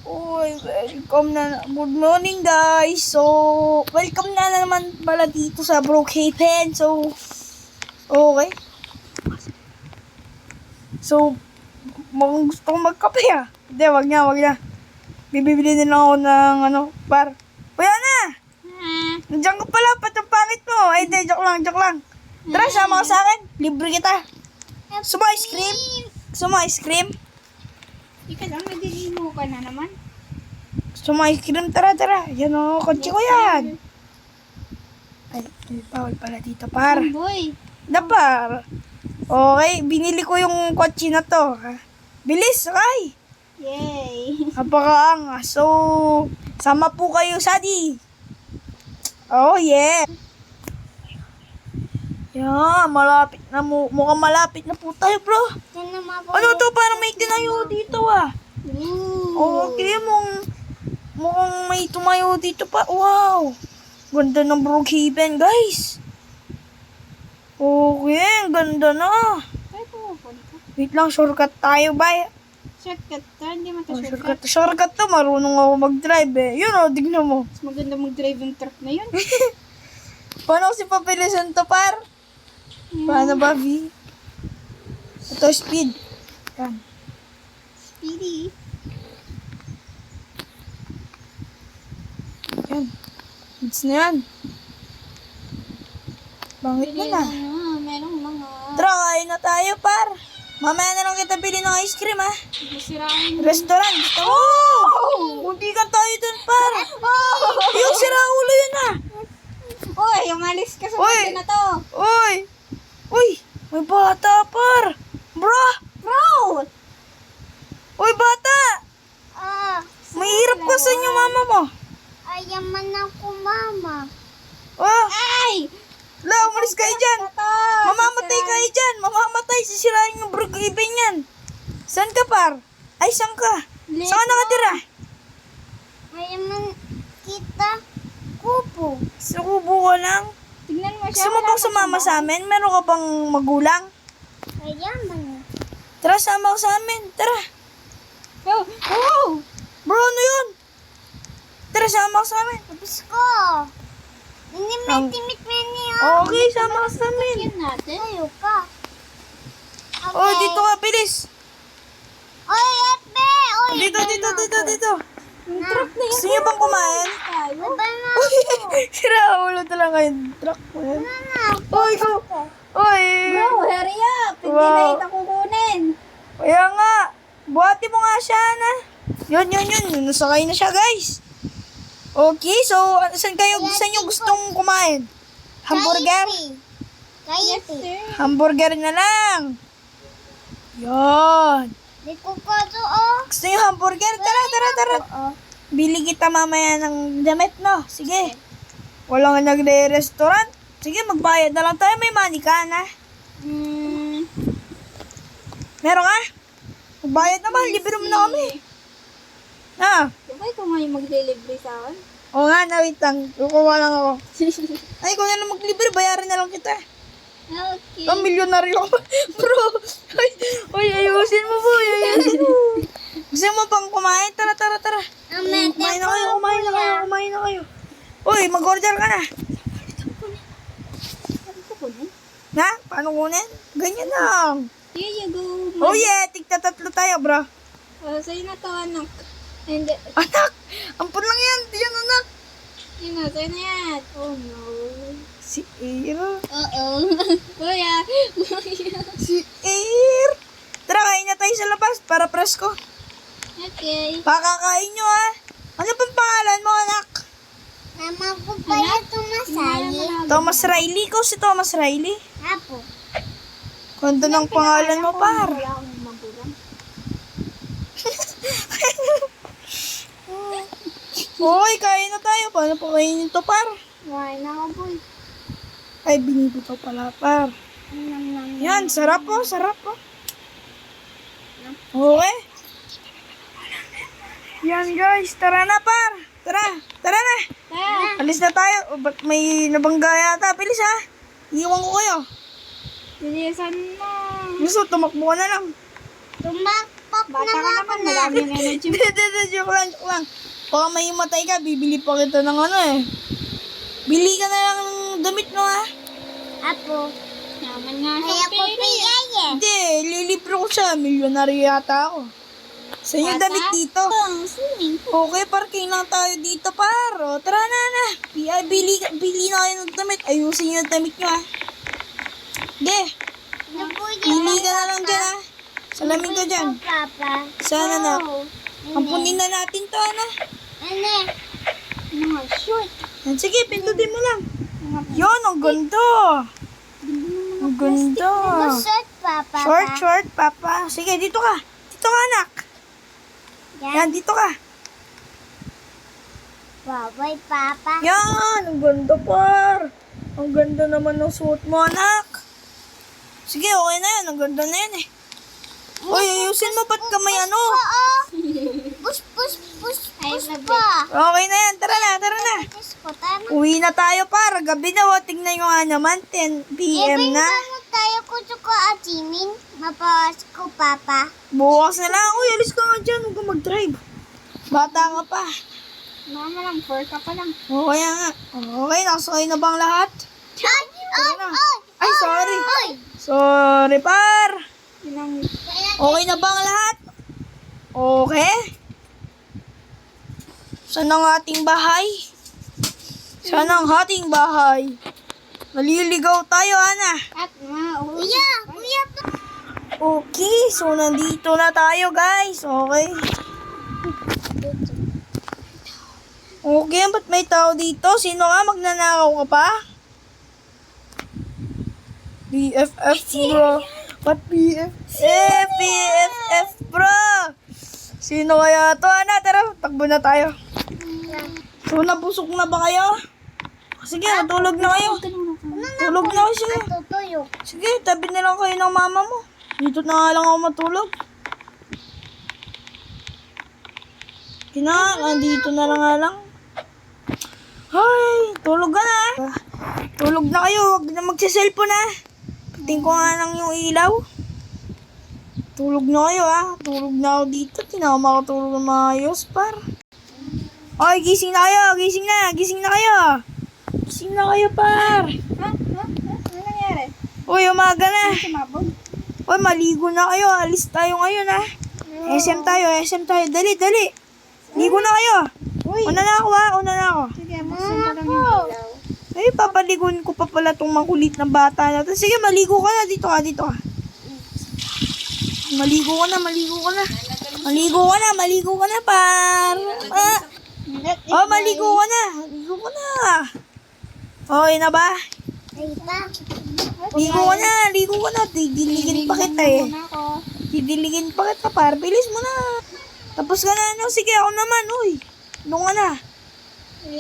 Uy, welcome na. Good morning, guys. So, welcome na naman pala dito sa Brookhaven. So, okay. So, gusto ko magkape ah. Hindi, wag na. Bibili din ako ng par. Kuya na! Nandiyan ka pala, ba't ang pangit mo? Ay, hindi, joke lang. Tara, sama ka sa akin. Libre kita. Gusto mo ice cream? Ika lang, nagdilimo ka na naman. Gusto mo ice cream? Tara. Yan o, kotse ko yan. Ay, bawal pala dito, par. Boy. Par. Okay, binili ko yung kotse na to. Bilis, okay. Yay. Napakaangas. So, sama po kayo, Sadi. Oh, yeah. Yeah, malapit na mukhang malapit na po tayo, bro. Ano to? Parang may tinayo dito, ah. Okay, mukhang may tumayo dito pa. Wow. Ganda ng Brookhaven, guys. Okay, ganda na. Ay, pupunta. Wait lang, shortcut tayo, bay. Shortcut to, hindi man to shortcut. Shortcut to, marunong ako mag-drive eh. Yun o, tignan mo. Mas maganda mag-drive yung truck na yun. Paano kasi papilisan to, par? Paano ba, V? Ito, speed. Yan. Speedy. Yan. It's na yan. Bangit na na. Merong mga... Tara, kain na tayo, par. Mamaya na lang kita bili ng ice cream, ha? Masirain. Restaurant. Oh! Hindi ka tayo dun, par. Yung sira ulo yun, ha? Uy, umalis ka sa Uy! mga na to. Uy, may bata, par. Bro! Uy, bata! May hirap ka sa inyo, mama mo. Ayaman ako, mama. Oh, Ay! la, umalis kayo dyan. Mamamatay kayo dyan. Mamamatay. Sisirain yung Brookhaven yan. Saan ka, par? Ay, saan ka? Saan ka nakatira? Ayaman kita, kupo. Sa kubo ka lang. Tignan mo siya. Gusto mo bang sumama sa amin? Meron ka bang magulang? Ayaman. Tara, sama ka sa amin. Tara. Oh! Bro, ano yun? Tara, sama ka sa amin. Tapos ko. Hindi may timit niya. Okay, sama ka sa amin. Yun natin. Tayo ka. Oh, dito ka, bilis. Oy, Epe! Oy, Dito. Yung truck na yun. Gusto niyo bang kumain? Tayo. Baba na. Sira ulo talaga yung truck mo yan. Uy, go. Uy. Bro, hurry up. Hindi Wow. na ito kukunin. Kaya nga. Buhati mo nga siya, na. Yun. Nasakay na siya, guys. Okay, so, saan nyo gustong kumain? Hamburger? Kaiti. Sir. Hamburger na lang. Yan. Di ko ka doon. Gusto nyo hamburger? Tara. Bili kita mamaya ng damit, no? Sige. Walang nagre-restaurant. Sige, magbayad na lang tayo. May money ka, na. Meron ka? Magbayad naman. Libre mo na kami. Na. Diba ikaw nga yung mag-delivery sa akin? Oo nga, na, wait lang. Kukuha lang ako. Ay, kung na lang maglibre, bayaran na lang kita. Okay. Oh, milyonaryo ako. Bro. Ay, ayusin mo, boy. Gusto mo pang kumain? Tara. Kumain na kayo. Uy, mag-order ka na. Na? Paano kunin? Ganyan lang. Here you go. Oh yeah, tigta-tatlo tayo, bro. Sa'yo na to, anak. And, Anak! Ampun lang yan. Yan, anak. yun na, sa'yo na yan. Oh, no. Si Air. Kuya. Si Air. Tara, kain na tayo sa labas para presko. Okay. Pakakain nyo, ha? Ano pang pangalan mo, anak? Mama ko pa yung tumasali. Thomas Riley. Ikaw si Thomas Riley. Apo. Ganda ng pangalan mo, par. Wala akong magulang. Okay, kain na tayo. Paano pa kainin to, par? Why na ako, boy? Ay, binili ko pala, par. Yan, sarap po. Okay. Yan, guys. Tara na, par. Tara na. Kaya, Alis na tayo. O, ba't may nabangga yata? Bilis, ha? Iwan ko kayo. bilisan mo. Gusto, tumakbo ka na lang. Tumakbo Bata ka naman, marami yung energy mo. Hindi, joke lang, joke lang. Baka may matay ka, bibili pa kita ng ano eh. Bili ka na lang ng damit mo ha. Apo. Naman nga sa Kaya ko pera. piyaya. Hindi, lilibro ko siya. Milyonaryo yata ako. Sa inyo damit dito. Ang swimming pool. Okay, parking lang tayo dito, paro. Tara na. Bili na kayo ng damit. Ayusin nyo yung damit nyo, ha. Hindi, bili ka na lang dyan, ha. Salamin ka dyan. Papa. Sana na. Ampunin na natin to, ano. Ano? Mga short. Sige, pindutin mo lang. Yun, ang ganda. Ang ganda. Short, Papa. Short, papa. Sige, dito ka. Dito ka, anak. Yan, dito ka. Bye, Papa. Yan, ang ganda, par. Ang ganda naman ng suot mo, anak. Sige, okay na yan. Ang ganda na yan, eh. Uy, ayusin mo, ba't ka may ano? Push I love pa. Okay na yan, tara na. Push ko, tama. Uwi na tayo, par. Gabi na, o. Tingnan nyo nga naman, 10 p.m. na. Tayo ko ko Jimin. Mapawas ko, Papa. Bukas na lang. Uy, alis ka nga dyan. Huwag ka mag-drive. Bata ka pa. Mama lang, 4 ka pa lang. O, kaya nga. Okay, nakasakay na bang lahat? Ay, Ay, sorry. Ay! Sorry, par. Yun Okay na bang lahat? Okay? Saan ang ating bahay? Saan ang ating bahay? Naliligaw tayo, Ana. At mauwi. Kuya pa. Okay, so nandito na tayo, guys. Okay. Okay, ba't may tao dito? Sino ka? Magnanakaw ka pa? BFF, bro. What BFF? BFF, bro. Sino kaya to? Ana, tara, takbo na tayo. So, nabusok na ba kayo? Sige, matulog na kayo. Tulog na kayo, sige. Tutuyo. Sige, tabi na lang kayo ng mama mo. Dito na nga lang ako matulog. Dito na lang nga lang. Ay, tulog ka na. Tulog na kayo, huwag na magsiselfone na. Pating ko nga lang yung ilaw. Tulog na kayo ha. Tulog na ako dito. Di na ako makatulog ng maayos, par. Ay, gising na kayo. Gising na kayo. Gising na kayo, par. Ano nangyari? Uy, umaga na. Sumabog? Uy, maligo na kayo. Alis tayo ngayon, ha. SM tayo. Dali. Ligo na kayo. Una na ako, ha. Sige, buksan ko lang yung ilaw. Ay, papaligon ko pa pala tong makulit na bata na to. Sige, maligo ka na. Dito ka. Maligo ka na, par. Oh, maligo ka na. Okay na ba? Ay pa. Ligo ka na. Didiligin pa kita, eh. Muna ako. Didiligin pa kita, par. Bilis mo na. Tapos ka na, no? Sige, ako naman, uy. Doon ka na.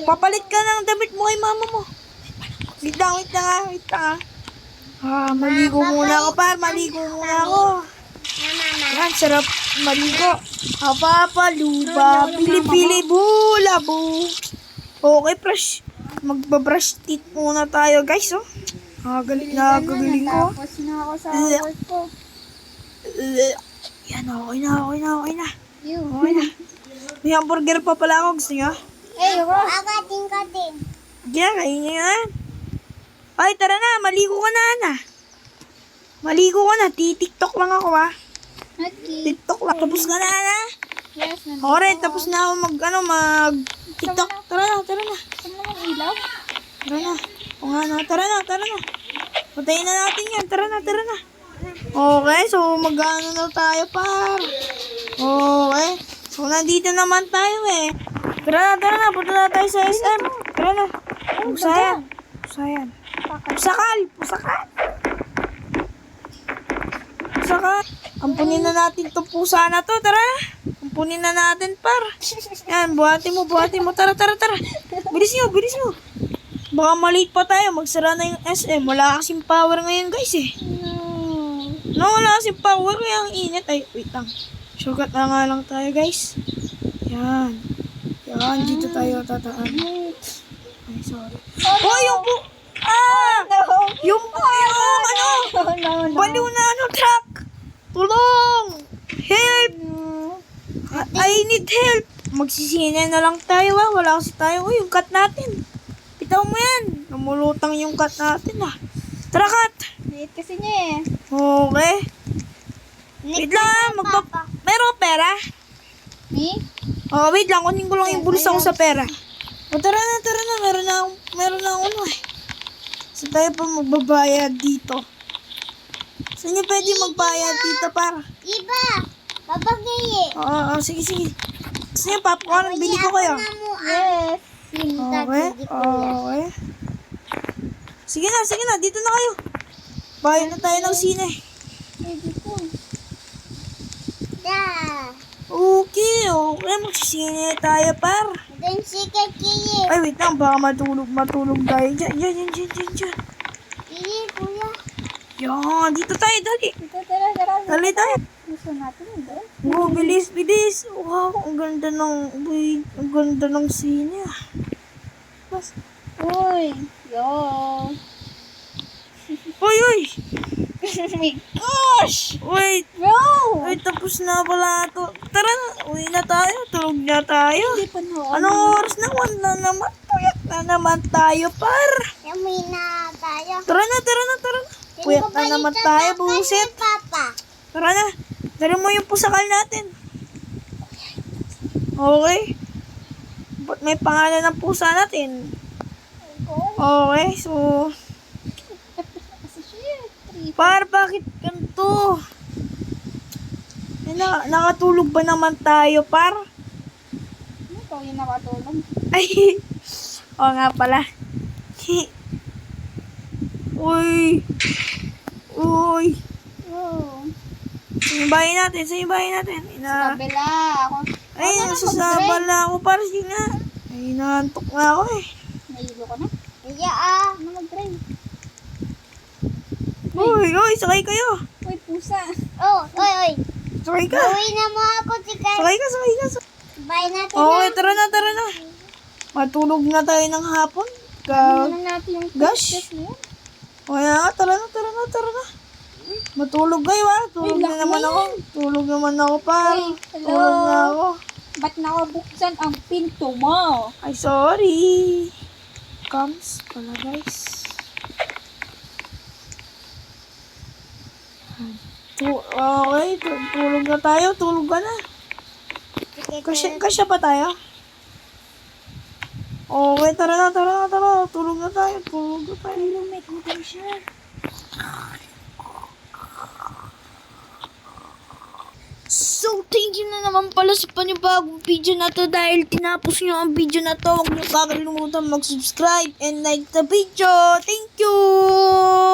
Papalit ka ng damit mo kay mama mo. Wait lang, ha. Maligo muna ako, par. Yan, sarap maligo. Papaluba, pili-pili, bula-bu. Okay, brush. Magbabrush teeth muna tayo, guys, oh. Gagaling ko. Tapos na ako sa work ko. Yan, okay na. Yun. Okay na. May hamburger pa pala ako. Gusto nyo? Agatin ka din. Yeah, kain nyo yan. Ay, tara na. Maligo ka na, Ana. TikTok lang ako, ha. Okay. TikTok lang. Tapos ka na, Ana. Yes, nandito. Alright, tapos na ako mag-TikTok. Tara na. Saan mo ang ilaw? Tara na. O nga na, tara na. Patayin na natin yan. Tara na. Okay, so mag-ano na tayo, par. Okay. So, nandito naman tayo, eh. Tara na. Punta na tayo sa SM. Tara na. Pusayan. Pusakal. Ampunin na natin itong pusa na to. Tara. Ampunin na natin, par. Yan, buhati mo. Tara. Bilis nyo. Baka malate pa tayo. Magsara na yung SM. Wala kasing power ngayon, guys, eh. No, wala kasing power. Kaya ang init. Ay, wait lang. Shortcut na nga lang tayo, guys. Yan, dito tayo tataan. Ay, sorry. Oh, yung po! Yung baliw na truck! Tulong! Help! I need help! Magsisine na lang tayo wala kasi tayo. Uy, yung cat natin. Bitaw mo yan. Namulutang yung cat natin Tara cat! Liit kasi niya eh. Okay. Wait lang, meron pera? Me? Oh, wait lang, kunin ko lang yung bulsa ko sa pera. O, tara na, meron na ako Saan tayo pa magbabayad dito? Saan niyo pwede magbayad dito, para? Iba. Babagay Oo, sige. Saan niyo, popcorn, bili ko kayo. Yes. Okay. Sige na, dito na kayo. Bayad na tayo ng sine. Pwede po. Okay, magsisine tayo, par. Then si Kiki. Ay, wait lang, baka matulog tayo. Diyan. Kiki, kuya. Yan, dito tayo, dali. Tara. Dali tayo. Gusto natin yun doon. Oh, bilis. Wow, ang ganda ng scene Uy. Yo. Uy! Oh my gosh. Wait! Bro. Ay, tapos na pala ito. Tara na, uwi na tayo. Tulog na tayo. Hindi pa no. Anong oras na? 1 na naman. Puyat na naman tayo, par. Yamoy na tayo. Tara na. Puyat na naman tayo, buset. Papa. Tara na. Tara mo yung pusakal natin. Okay. Ba't may pangalan ng pusa natin? Okay, so... Par, bakit ganito? Nakatulog ba naman tayo, par? Ikaw yung nakatulog. Ay, oo nga pala. Uy. Oh. Saan yung bahay natin? Kabila. Ako. Ay, nasasaba na ako, par. Sige nga. Ay, naantok na ako eh. Nahilo ko na. Iya Ano mag-drive? Uy, sakay kayo. Uy, pusa. Oh, oy. Sakay ka. Uwi na mo ako si Kiki. Sakay ka. Bye natin Okay, tara na. Matulog na tayo ng hapon. Ano natin yung Gosh. test na yun? Kaya nga, tara na. Matulog kayo Tulog Ay, na laki naman na ako. Tulog naman ako, par. Ay, hello. Tulog na ako. Ba't nakabuksan ang pinto mo? Ay, sorry. Comes pala, guys. Okay, tulog na tayo. Tulog ka na. Kasya pa tayo? Okay, tara na. Tulog na tayo. Make mo tayo siya. So, thank you na naman pala sa panibagong video na to. Dahil tinapos nyo ang video na to, huwag nyo kakalimutan mag-subscribe and like the video. Thank you!